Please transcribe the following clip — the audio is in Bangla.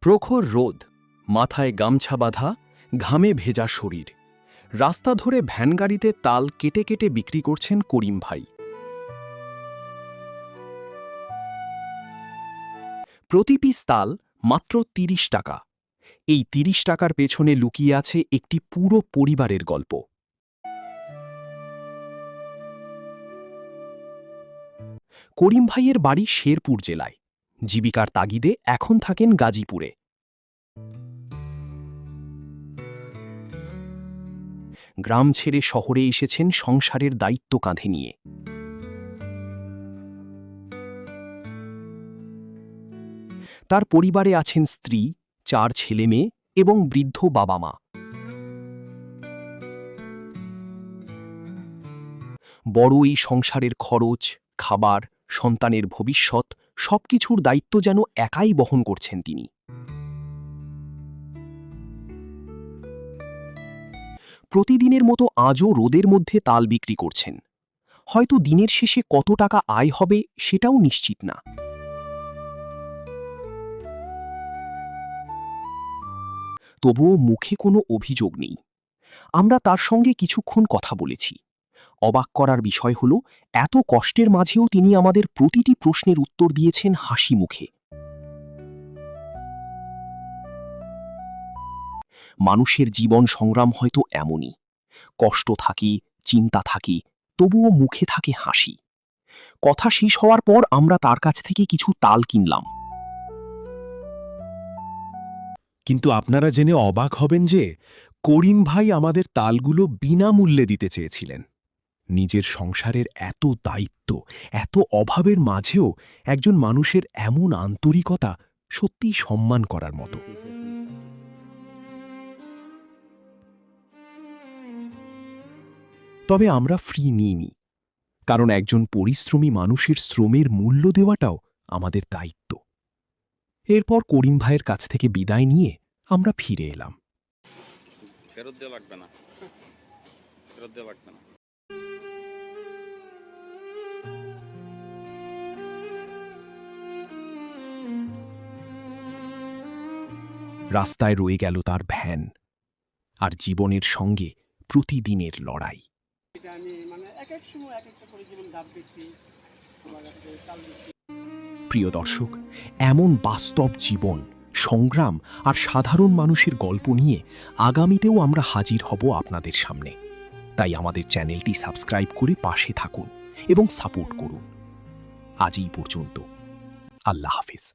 প্রখর রোদ, মাথায় গামছা বাঁধা, ঘামে ভেজা শরীর। রাস্তা ধরে ভ্যানগাড়িতে তাল কেটে কেটে বিক্রি করছেন করিম ভাই। প্রতি পিস তাল মাত্র ৩০ টাকা। এই ৩০ টাকার পেছনে লুকিয়ে আছে একটি পুরো পরিবারের গল্প। করিম ভাইয়ের বাড়ি শেরপুর জেলায়। জীবিকার তাগিদে এখন থাকেন গাজীপুরে। গ্রাম ছেড়ে শহরে এসেছেন সংসারের দায়িত্ব কাঁধে নিয়ে। তার পরিবারে আছেন স্ত্রী, ৪ ছেলেমেয়ে এবং বৃদ্ধ বাবা মা। বড় এই সংসারের খরচ, খাবার, সন্তানের ভবিষ্যৎ সবকিছুর দায়িত্ব যেন একাই বহন করছেন তিনি। প্রতিদিনের মতো আজও রোদের মধ্যে তাল বিক্রি করছেন। হয়তো দিনের শেষে কত টাকা আয় হবে সেটাও নিশ্চিত না। তবুও মুখে কোনো অভিযোগ নেই। আমরা তার সঙ্গে কিছুক্ষণ কথা বলেছি। অবাক করার বিষয় হল, এত কষ্টের মাঝেও তিনি আমাদের প্রতিটি প্রশ্নের উত্তর দিয়েছেন হাসি মুখে। মানুষের জীবন সংগ্রাম হয়তো এমনই। কষ্ট থাকে, চিন্তা থাকে, তবুও মুখে থাকে হাসি। কথা শেষ হওয়ার পর আমরা তার কাছ থেকে কিছু তাল কিনলাম। কিন্তু আপনারা জেনে অবাক হবেন যে করিম ভাই আমাদের তালগুলো বিনামূল্যে দিতে চেয়েছিলেন। নিজের সংসারের এত দায়িত্ব, এত অভাবের মাঝেও একজন মানুষের এমন আন্তরিকতা সত্যিই সম্মান করার মতো। তবে আমরা ফ্রি নিইনি, কারণ একজন পরিশ্রমী মানুষের শ্রমের মূল্য দেওয়াটাও আমাদের দায়িত্ব। এরপর করিম ভাইয়ের কাছ থেকে বিদায় নিয়ে আমরা ফিরে এলাম। ফেরত দেওয়া লাগবে না, ফেরত দেওয়া লাগবে না। রাস্তায় রয়ে গেল তার ভ্যান, আর জীবনের সঙ্গে প্রতিদিনের লড়াই। প্রিয় দর্শক, এমন বাস্তব জীবন, সংগ্রাম আর সাধারণ মানুষের গল্প নিয়ে আগামীতেও আমরা হাজির হব আপনাদের সামনে। তাই আমাদের চ্যানেলটি সাবস্ক্রাইব করে পাশে থাকুন এবং সাপোর্ট করুন। আজ এই পর্যন্ত। আল্লাহ হাফেজ।